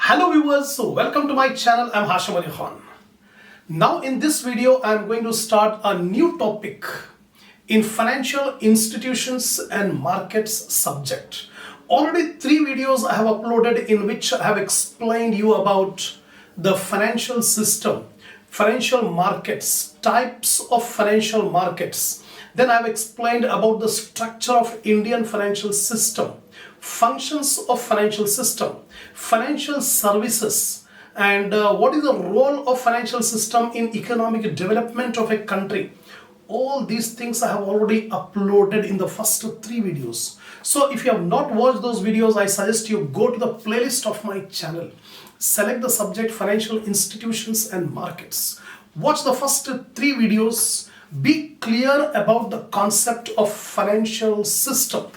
Hello viewers, so welcome to my channel. I'm Hasham Ali Khan. Now in this video I'm going to start a new topic in financial institutions and markets subject. Already 3 videos I have uploaded in which I have explained you about the financial system, financial markets, types of financial markets. Then I have explained about the structure of Indian financial system, functions of financial system, financial services, and what is the role of financial system in economic development of a country. All these things I have already uploaded in the first 3 videos. So if you have not watched those videos, I suggest you go to the playlist of my channel, select the subject financial institutions and markets, watch the first 3 videos, be clear about the concept of financial system.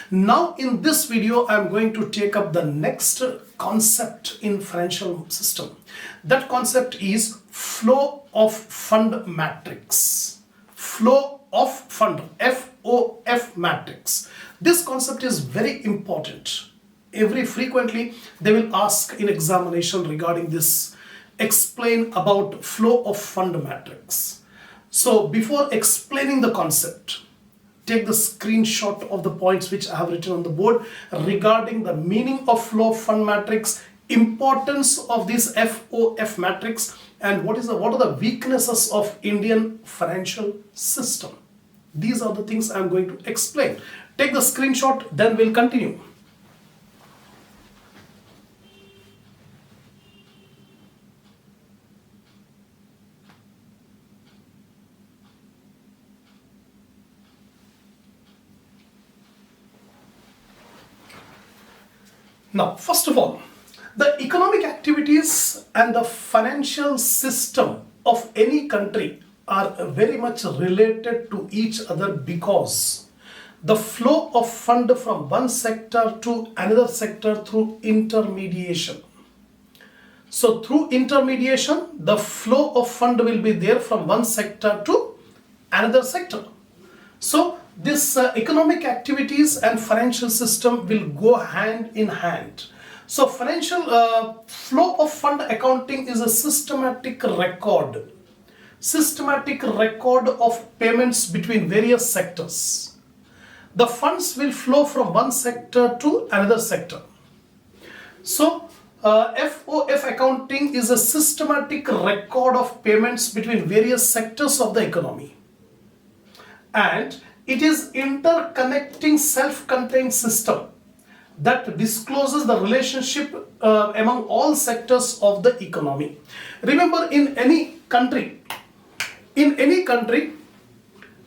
Now in this video I am going to take up the next concept in financial system. That concept is flow of fund matrix. Flow of fund, FOF matrix. This concept is very important. Very frequently they will ask in examination regarding this. Explain about flow of fund matrix. So before explaining the concept, take the screenshot of the points which I have written on the board regarding the meaning of flow of fund matrix, importance of this FOF matrix, and what are the weaknesses of Indian financial system. These are the things I am going to explain. Take the screenshot, then we'll continue. Now, first of all, the economic activities and the financial system of any country are very much related to each other because the flow of fund from one sector to another sector through intermediation. So through intermediation, the flow of fund will be there from one sector to another sector. So this economic activities and financial system will go hand in hand. So financial flow of fund accounting is a systematic record of payments between various sectors. The funds will flow from one sector to another sector. So FOF accounting is a systematic record of payments between various sectors of the economy, and it is interconnecting self-contained system that discloses the relationship among all sectors of the economy. Remember, in any country,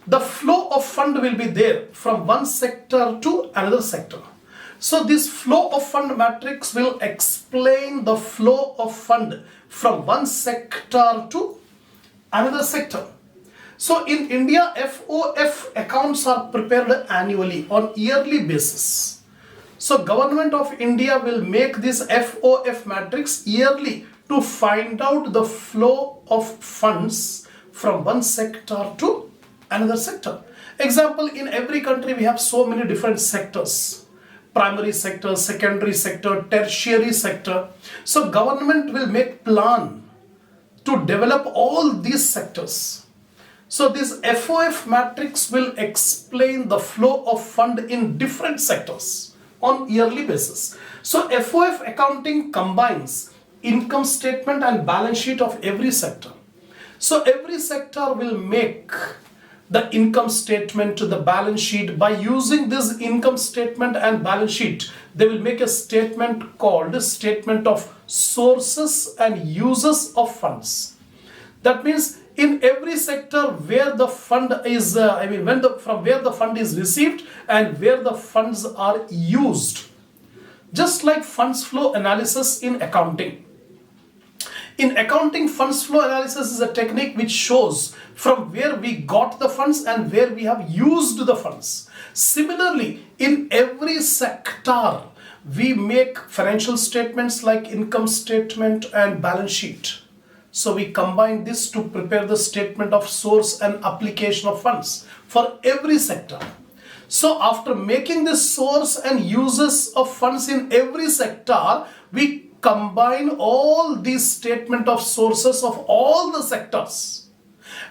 the flow of fund will be there from one sector to another sector. So this flow of fund matrix will explain the flow of fund from one sector to another sector. So in India, FOF accounts are prepared annually on yearly basis. So Government of India will make this FOF matrix yearly to find out the flow of funds from one sector to another sector. Example, in every country we have so many different sectors. Primary sector, secondary sector, tertiary sector. So government will make plan to develop all these sectors. So this FOF matrix will explain the flow of fund in different sectors on yearly basis. So FOF accounting combines income statement and balance sheet of every sector. So every sector will make the income statement to the balance sheet. By using this income statement and balance sheet, they will make a statement called statement of sources and uses of funds. That means in every sector where the fund is, from where the fund is received and where the funds are used. Just like funds flow analysis in accounting. In accounting, funds flow analysis is a technique which shows from where we got the funds and where we have used the funds. Similarly, in every sector, we make financial statements like income statement and balance sheet. So we combine this to prepare the statement of source and application of funds for every sector. So after making this source and uses of funds in every sector, we combine all these statement of sources of all the sectors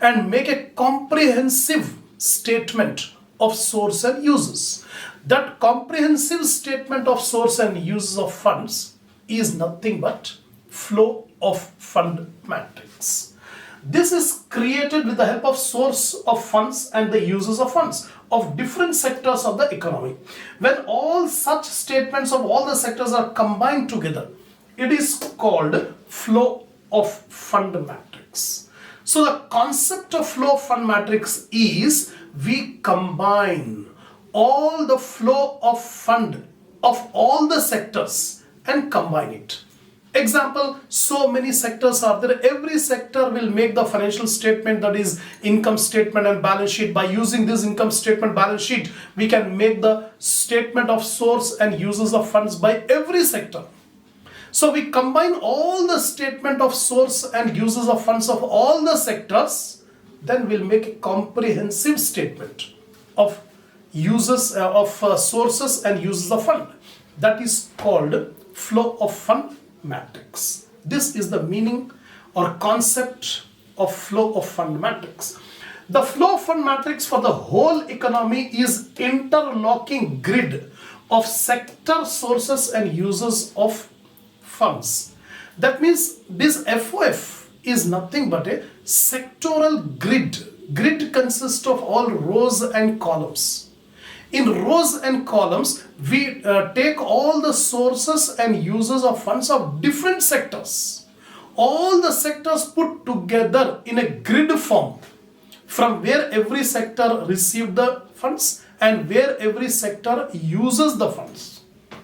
and make a comprehensive statement of source and uses. That comprehensive statement of source and uses of funds is nothing but flow of fund matrix. This is created with the help of source of funds and the uses of funds of different sectors of the economy. When all such statements of all the sectors are combined together, it is called flow of fund matrix. So the concept of flow of fund matrix is we combine all the flow of fund of all the sectors and combine it. Example, so many sectors are there. Every sector will make the financial statement, that is income statement and balance sheet. By using this income statement balance sheet, we can make the statement of source and uses of funds by every sector. So we combine all the statement of source and uses of funds of all the sectors, then we'll make a comprehensive statement of uses sources and uses of fund. That is called flow of fund matrix. This is the meaning or concept of flow of fund matrix. The flow of fund matrix for the whole economy is interlocking grid of sector sources and uses of funds. That means this FOF is nothing but a sectoral grid. Grid consists of all rows and columns. In rows and columns, we take all the sources and uses of funds of different sectors. All the sectors put together in a grid form, from where every sector received the funds and where every sector uses the funds.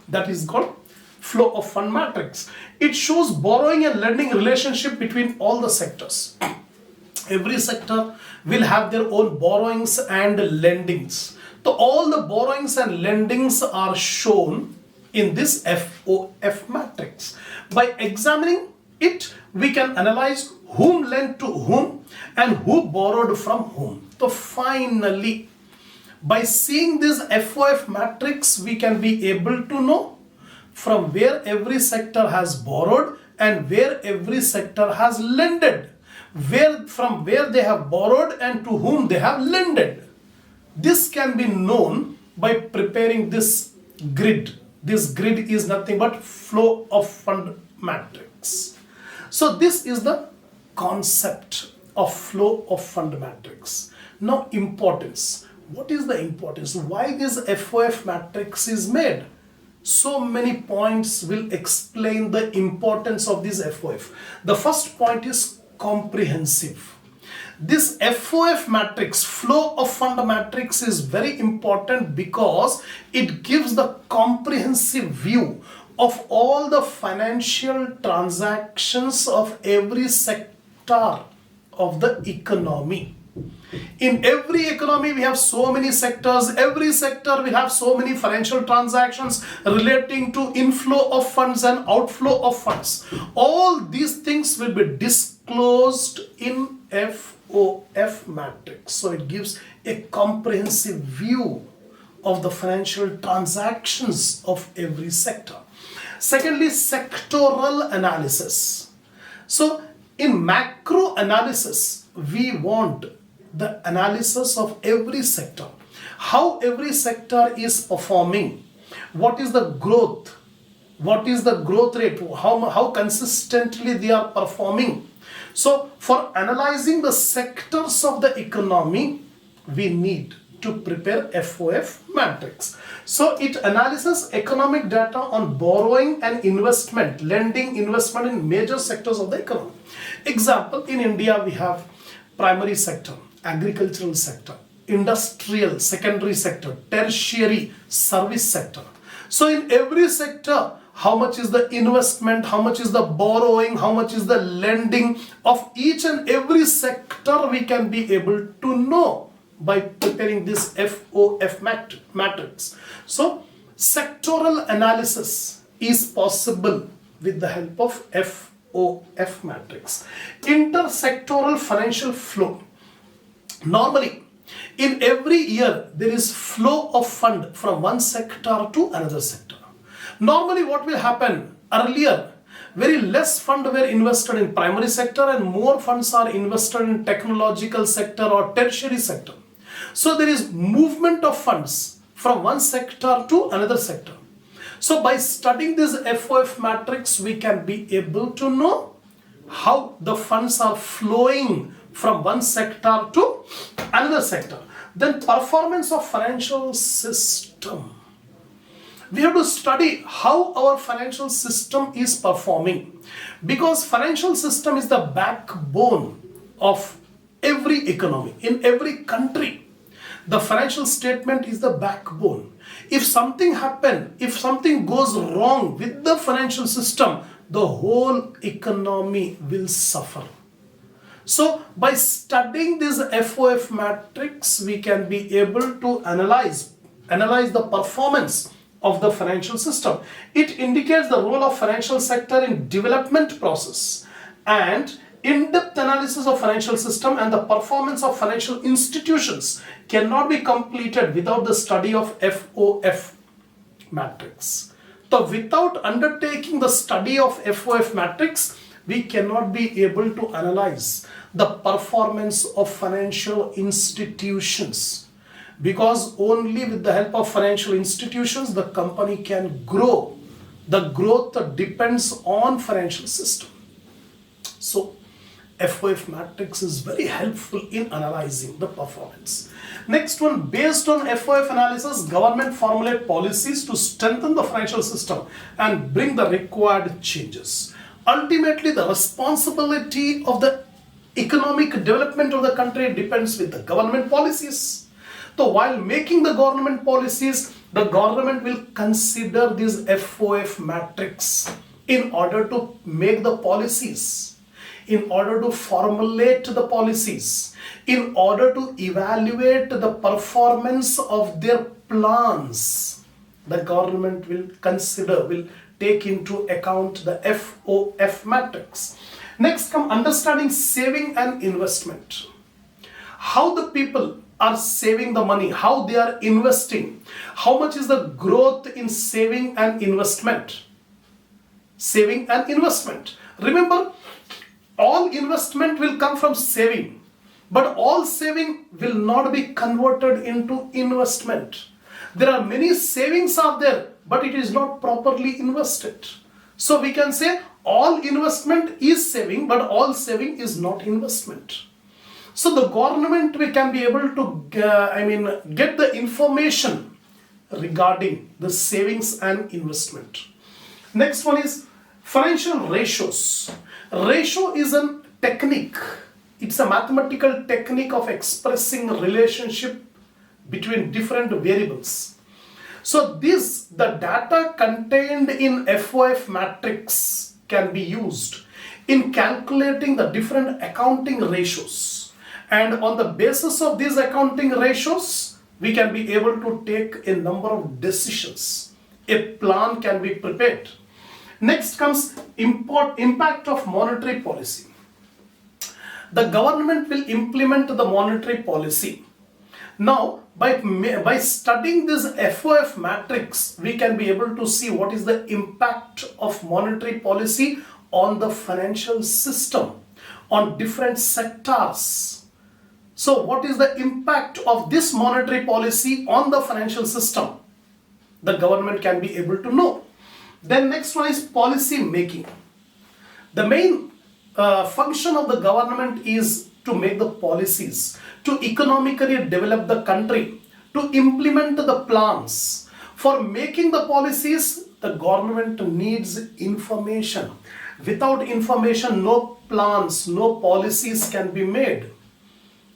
That is called flow of fund matrix. It shows borrowing and lending relationship between all the sectors. Every sector will have their own borrowings and lendings. So all the borrowings and lendings are shown in this FOF matrix. By examining it, we can analyze whom lent to whom and who borrowed from whom. So finally, by seeing this FOF matrix, we can be able to know from where every sector has borrowed and where every sector has lended. From where they have borrowed and to whom they have lended. This can be known by preparing this grid. This grid is nothing but flow of fund matrix. So this is the concept of flow of fund matrix. Now importance. What is the importance? Why this FOF matrix is made? So many points will explain the importance of this FOF. The first point is comprehensive. This FOF matrix, flow of fund matrix, is very important because it gives the comprehensive view of all the financial transactions of every sector of the economy. In every economy, we have so many sectors. Every sector will have so many financial transactions relating to inflow of funds and outflow of funds. All these things will be disclosed in FOF matrix. So it gives a comprehensive view of the financial transactions of every sector. Secondly, sectoral analysis. So in macro analysis, we want the analysis of every sector. How every sector is performing. What is the growth? What is the growth rate? How consistently they are performing. So for analyzing the sectors of the economy, we need to prepare FOF matrix. So it analyzes economic data on borrowing and investment, lending, investment in major sectors of the economy. Example, in India we have primary sector, agricultural sector, industrial, secondary sector, tertiary, service sector. So in every sector, how much is the investment, how much is the borrowing, how much is the lending of each and every sector we can be able to know by preparing this FOF matrix. So sectoral analysis is possible with the help of FOF matrix. Intersectoral financial flow. Normally, in every year, there is flow of fund from one sector to another sector. Normally, what will happen? Earlier, very less funds were invested in primary sector and more funds are invested in technological sector or tertiary sector. So there is movement of funds from one sector to another sector. So by studying this FOF matrix, we can be able to know how the funds are flowing from one sector to another sector. Then performance of financial system. We have to study how our financial system is performing, because financial system is the backbone of every economy in every country. The financial statement is the backbone. If something happens, if something goes wrong with the financial system, the whole economy will suffer. So by studying this FOF matrix, we can be able to analyze the performance of the financial system. It indicates the role of financial sector in development process, and in-depth analysis of financial system and the performance of financial institutions cannot be completed without the study of FOF matrix. So without undertaking the study of FOF matrix, we cannot be able to analyze the performance of financial institutions, because only with the help of financial institutions the company can grow. The growth depends on financial system. So FOF matrix is very helpful in analyzing the performance. Next one, based on FOF analysis, government formulate policies to strengthen the financial system and bring the required changes. Ultimately, the responsibility of the economic development of the country depends with the government policies. So while making the government policies, the government will consider this FOF matrix in order to make the policies, in order to formulate the policies, in order to evaluate the performance of their plans. The government will consider, will take into account the FOF matrix. Next come understanding saving and investment. How the people are saving the money, how they are investing, how much is the growth in saving and investment. Saving and investment. Remember, all investment will come from saving, but all saving will not be converted into investment. There are many savings out there, but it is not properly invested. So we can say all investment is saving, but all saving is not investment. So the government, we can be able to get the information regarding the savings and investment. Next one is financial ratios. Ratio is a technique. It's a mathematical technique of expressing relationship between different variables. So the data contained in FOF matrix can be used in calculating the different accounting ratios. And on the basis of these accounting ratios, we can be able to take a number of decisions. A plan can be prepared. Next comes impact of monetary policy. The government will implement the monetary policy. Now, by studying this FOF matrix, we can be able to see what is the impact of monetary policy on the financial system, on different sectors. So what is the impact of this monetary policy on the financial system? The government can be able to know. Then next one is policy making. The main function of the government is to make the policies, to economically develop the country, to implement the plans. For making the policies, the government needs information. Without information, no plans, no policies can be made.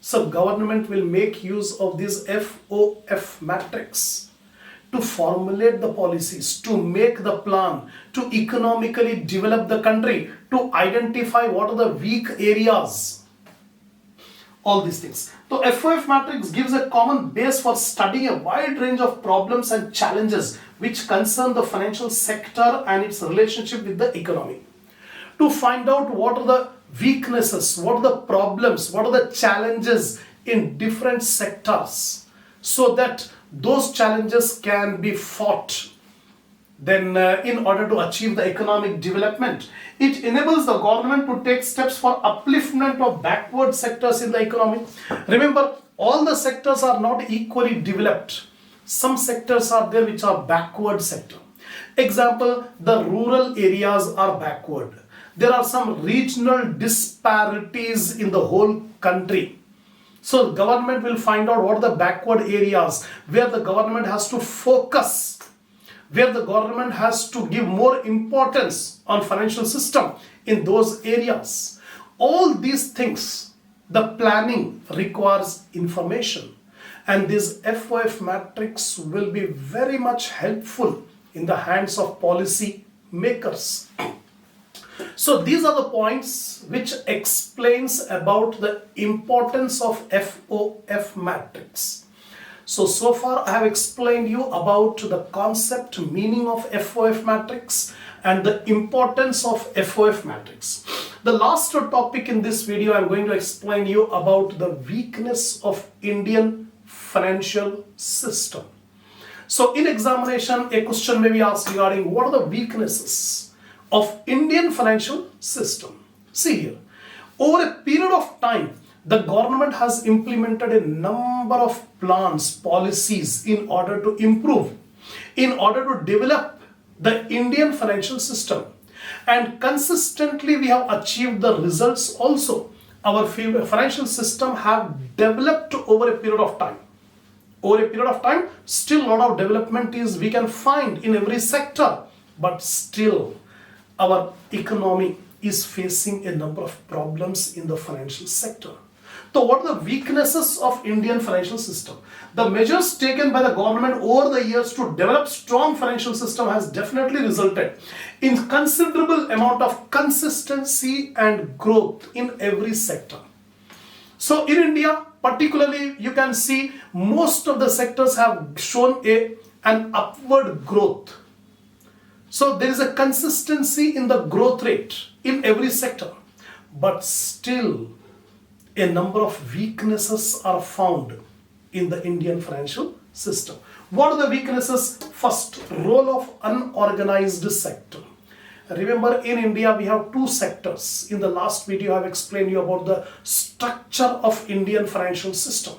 So government will make use of this FOF matrix to formulate the policies, to make the plan, to economically develop the country, to identify what are the weak areas. All these things. So FOF matrix gives a common base for studying a wide range of problems and challenges which concern the financial sector and its relationship with the economy. To find out what are the weaknesses, what are the problems, what are the challenges in different sectors, so that those challenges can be fought Then in order to achieve the economic development, it enables the government to take steps for upliftment of backward sectors in the economy. Remember, all the sectors are not equally developed. Some sectors are there which are backward sector. Example, the rural areas are backward. There are some regional disparities in the whole country. So government will find out what are the backward areas where the government has to focus, where the government has to give more importance on financial system in those areas. All these things, the planning requires information, and this FOF matrix will be very much helpful in the hands of policy makers. So these are the points which explains about the importance of FOF matrix. So far I have explained you about the concept, meaning of FOF matrix and the importance of FOF matrix. The last topic in this video, I am going to explain you about the weakness of Indian financial system. So in examination, a question may be asked regarding what are the weaknesses of Indian financial system. See here, over a period of time, the government has implemented a number of plans, policies in order to improve, in order to develop the Indian financial system. And consistently we have achieved the results also. Our financial system have developed over a period of time. Over a period of time, still a lot of development is we can find in every sector, but still our economy is facing a number of problems in the financial sector. So what are the weaknesses of Indian financial system? The measures taken by the government over the years to develop strong financial system has definitely resulted in considerable amount of consistency and growth in every sector. So in India, particularly, you can see most of the sectors have shown an upward growth. So there is a consistency in the growth rate in every sector, but still a number of weaknesses are found in the Indian financial system. What are the weaknesses? First, role of unorganized sector. Remember, in India we have two sectors. In the last video I have explained you about the structure of Indian financial system.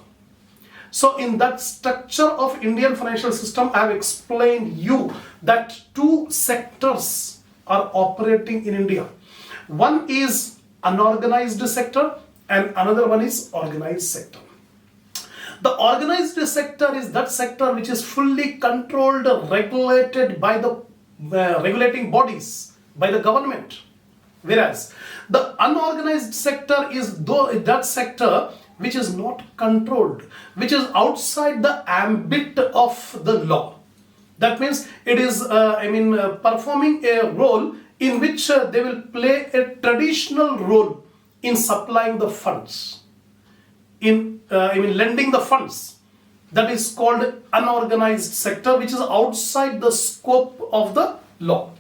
So in that structure of Indian financial system, I have explained you that two sectors are operating in India. One is unorganized sector and another one is organized sector. The organized sector is that sector which is fully controlled, regulated by the regulating bodies, by the government. Whereas the unorganized sector is that sector which is not controlled, which is outside the ambit of the law. That means it is, performing a role in which they will play a traditional role in supplying the funds, in lending the funds. That is called unorganized sector, which is outside the scope of the law.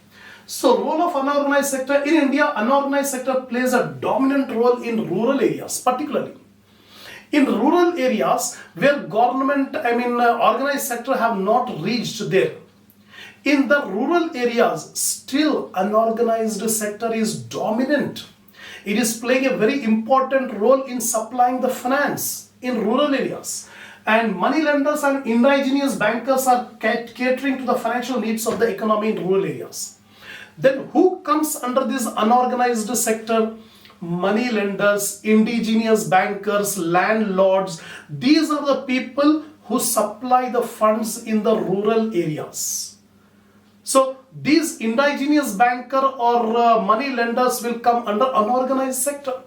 So role of unorganized sector in India, unorganized sector plays a dominant role in rural areas, particularly. In rural areas where government, organized sector have not reached there. In the rural areas, still unorganized sector is dominant. It is playing a very important role in supplying the finance in rural areas. And money lenders and indigenous bankers are catering to the financial needs of the economy in rural areas. Then who comes under this unorganized sector? Money lenders, indigenous bankers, landlords. These are the people who supply the funds in the rural areas. So these indigenous banker or money lenders will come under unorganized sector.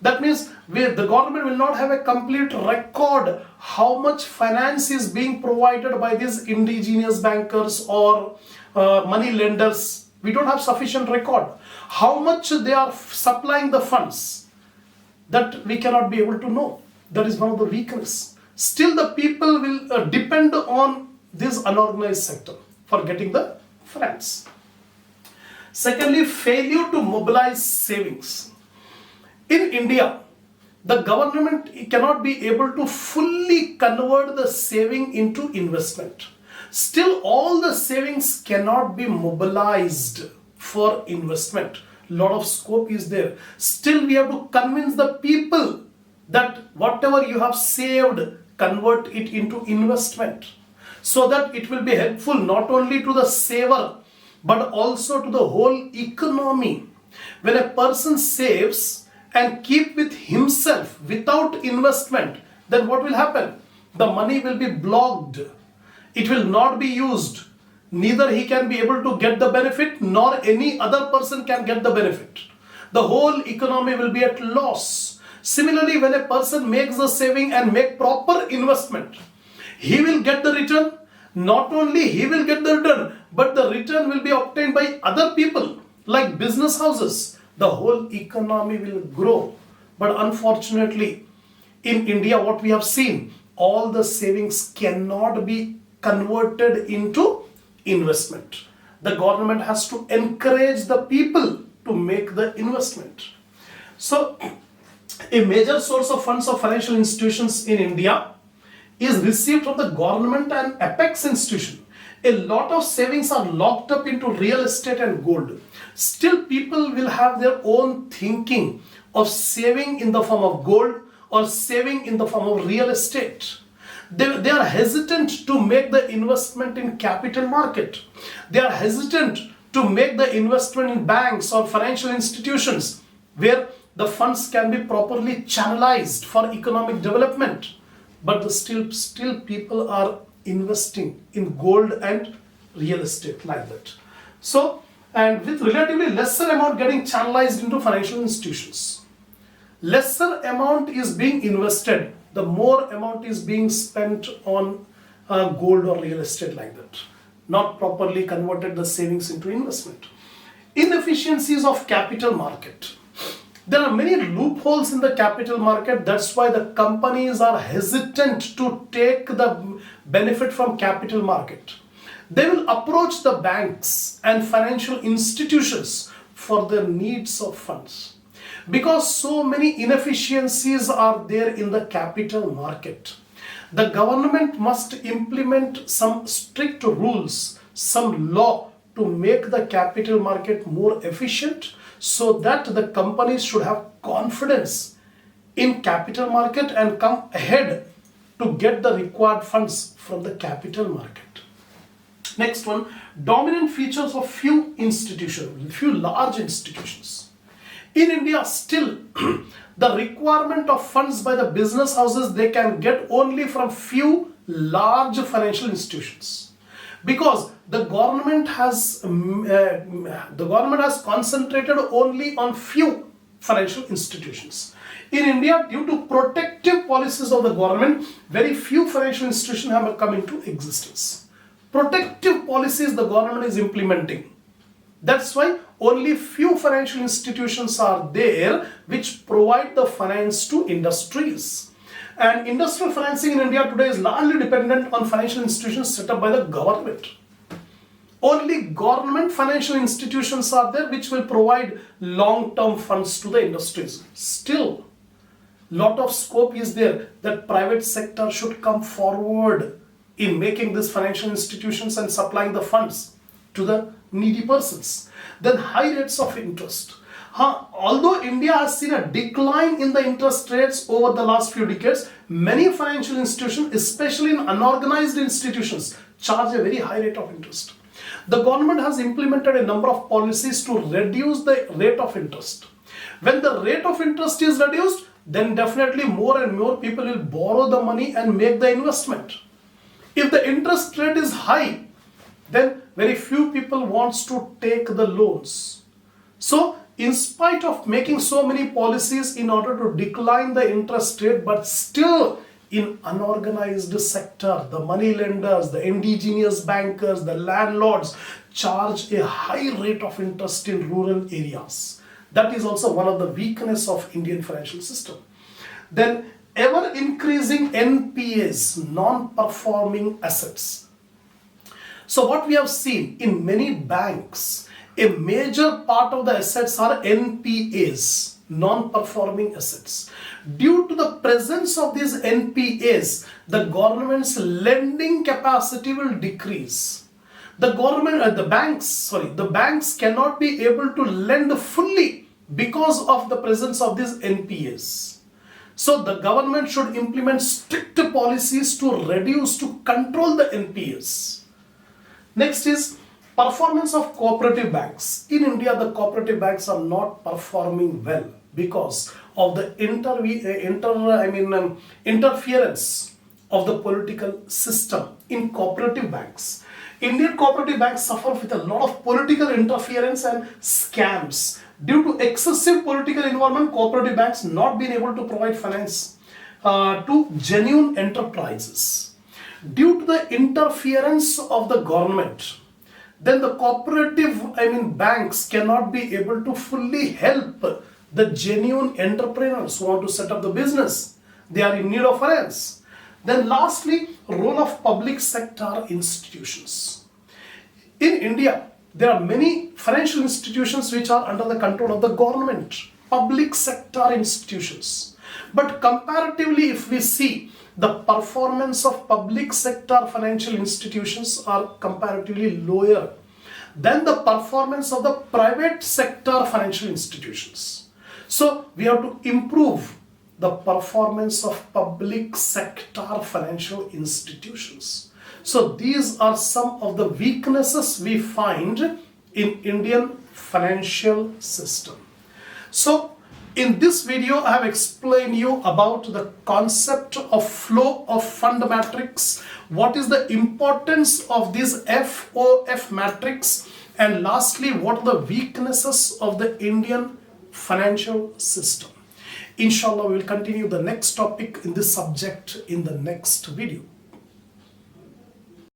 That means the government will not have a complete record how much finance is being provided by these indigenous bankers or money lenders. We don't have sufficient record. How much they are supplying the funds, that we cannot be able to know. That is one of the weaknesses. Still the people will depend on this unorganized sector for getting the finance. Secondly, failure to mobilize savings. In India, the government cannot be able to fully convert the saving into investment. Still, all the savings cannot be mobilized for investment. Lot of scope is there. Still, we have to convince the people that whatever you have saved, convert it into investment, so that it will be helpful not only to the saver but also to the whole economy. When a person saves and keep with himself without investment, then what will happen? The money will be blocked. It will not be used. Neither he can be able to get the benefit, nor any other person can get the benefit. The whole economy will be at loss. Similarly, when a person makes the saving and make proper investment, he will get the return. Not only he will get the return, but the return will be obtained by other people, like business houses. The whole economy will grow. But unfortunately, in India, what we have seen, all the savings cannot be converted into investment. The government has to encourage the people to make the investment. So, a major source of funds of financial institutions in India is received from the government and apex institution. A lot of savings are locked up into real estate and gold. Still, people will have their own thinking of saving in the form of gold or saving in the form of real estate. They are hesitant to make the investment in capital market. They are hesitant to make the investment in banks or financial institutions where the funds can be properly channelized for economic development. But still people are investing in gold and real estate like that. So, and with relatively lesser amount getting channelized into financial institutions. Lesser amount is being invested, the more amount is being spent on gold or real estate like that. Not properly converted the savings into investment. Inefficiencies of capital market. There are many loopholes in the capital market. That's why the companies are hesitant to take the benefit from capital market. They will approach the banks and financial institutions for their needs of funds. Because so many inefficiencies are there in the capital market, the government must implement some strict rules, some law to make the capital market more efficient, so that the companies should have confidence in capital market and come ahead to get the required funds from the capital market. Next one, dominant features of few institutions, few large institutions. In India, still, the requirement of funds by the business houses, they can get only from few large financial institutions. Because the government has concentrated only on few financial institutions. In India, due to protective policies of the government, very few financial institutions have come into existence. Protective policies the government is implementing. That's why only few financial institutions are there which provide the finance to industries. And industrial financing in India today is largely dependent on financial institutions set up by the government. Only government financial institutions are there which will provide long-term funds to the industries. Still, lot of scope is there that private sector should come forward in making these financial institutions and supplying the funds to the needy persons. Then high rates of interest. Although India has seen a decline in the interest rates over the last few decades, many financial institutions, especially in unorganized institutions, charge a very high rate of interest. The government has implemented a number of policies to reduce the rate of interest. When the rate of interest is reduced, then definitely more and more people will borrow the money and make the investment. If the interest rate is high, then very few people wants to take the loans. So, in spite of making so many policies in order to decline the interest rate, but still in unorganized sector, the money lenders, the indigenous bankers, the landlords charge a high rate of interest in rural areas. That is also one of the weakness of Indian financial system. Then ever increasing NPAs, non-performing assets. So what we have seen in many banks, a major part of the assets are NPAs. non-performing assets. Due to the presence of these NPAs, the government's lending capacity will decrease. The banks cannot be able to lend fully because of the presence of these NPAs. So the government should implement strict policies to control the NPAs. Next is performance of cooperative banks. In India, the cooperative banks are not performing well because of the interference of the political system in cooperative banks. Indian cooperative banks suffer with a lot of political interference and scams. Due to excessive political involvement, cooperative banks not being able to provide finance to genuine enterprises. Due to the interference of the government, then the banks cannot be able to fully help the genuine entrepreneurs who want to set up the business. They are in need of finance. Then lastly, role of public sector institutions. In India, there are many financial institutions which are under the control of the government, public sector institutions. But comparatively, if we see, the performance of public sector financial institutions are comparatively lower than the performance of the private sector financial institutions. So we have to improve the performance of public sector financial institutions. So these are some of the weaknesses we find in Indian financial system. So in this video, I have explained you about the concept of flow of fund matrix, what is the importance of this FOF matrix, and lastly, what are the weaknesses of the Indian financial system. Inshallah, we will continue the next topic in this subject in the next video.